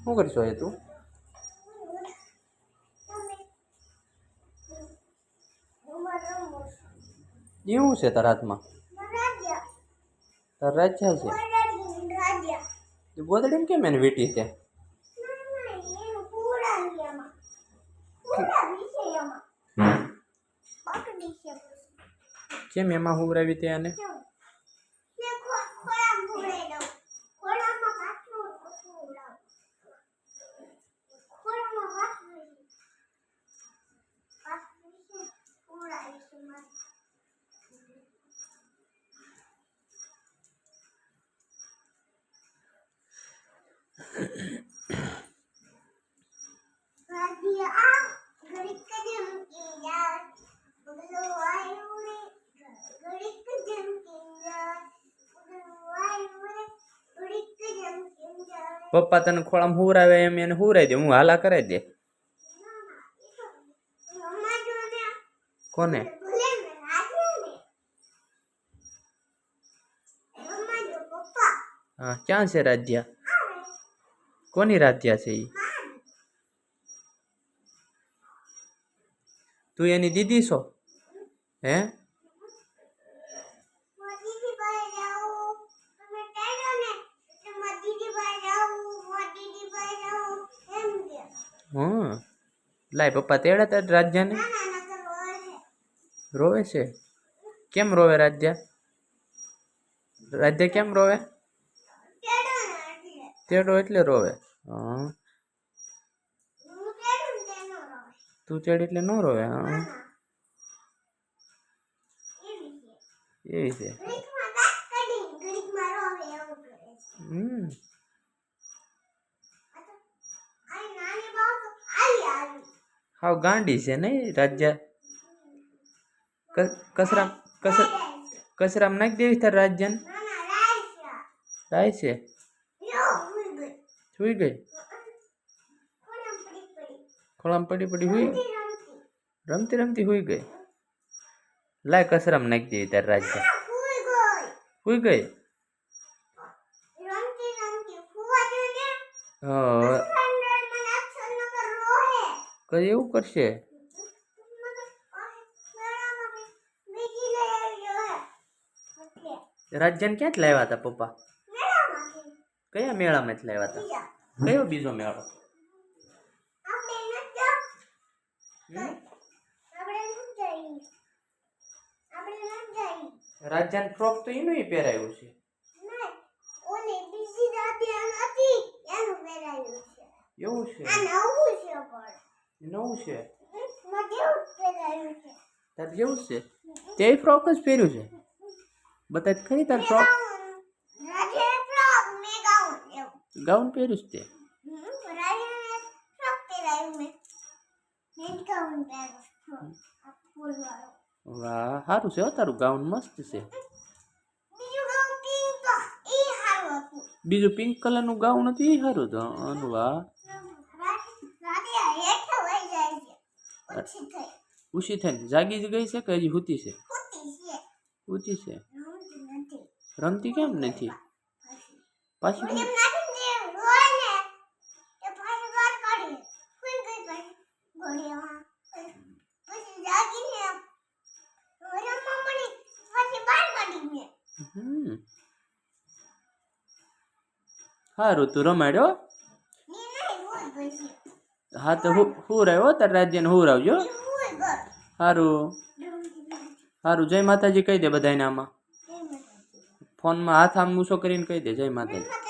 શું કરશો એ તું? એવું છે તારા હાથમાં? તાર રાજ્યા છે ગોદડીને કેમ એને વીટી છે? કેમ એમાં હુવરાવી તે આને? પપ્પા તને ખોળામાં હુવરાવે એમ એને હુવરાઈ દે, હું હાલા કરાવી દે. કોને? હા, ક્યાં છે રાજ્યા? કોની રાજ્યા છે ઈ? તું એની દીદી છો? હે? હા, લાય પપ્પા તેડા તાર રાજ્યાને. રોવે છે? કેમ રોવે રાજ્યા? રાજ્યા કેમ રોવે? તેડો એટલે રોવે. હા, તું તેડ એટલે ન રોવે. હા, એવી છે. હાવ ગાંડી છે નહીં રાજ્યા? કચરામાં નાખી દેવી તાર રાજ્યાને? રાય છે? સુઈ ગઈ? ખોળામાં પડી પડી હુઈ? રમતી રમતી હુઈ ગઈ? લાય કચરામાં નાખી દેવી તાર રાજ્યા. હુઈ ગઈ? હા, કઈ એવું કરશે? રાજ્યાને ક્યાંથી લાવ્યા હતા પપ્પા? કયા મેળામાંથી લાવ્યા હતા? કયો બીજો મેળો? રાજ્યાને ફ્રોક તો એનું પહેરાયું છે. એવું છે? નવું છે? તાર જેવું છે? તે ફ્રોક જ પહેર્યું છે? બતા ખરી તાર ફ્રોક? ગાઉન પહેર્યું છે તે? વાહ, સારું છે હો, તારું ગાઉન મસ્ત છે. બીજું પિંક કલર નું ગાઉન હતું એ સારું હતું. વાહ, ઉછી થઈને જાગી જ ગઈ છે કે હજી હુતી છે? હુતી છે. રમતી કેમ નથી પાછી? સારું તું રમાડ્યો. હા તો હું રહ્યો તાર રાજ્યને હું આવજો. સારું સારું, જય માતાજી કહી દે બધાને. આમાં ફોનમાં હાથ આમ મૂછો કરીને કહી દે જય માતાજી.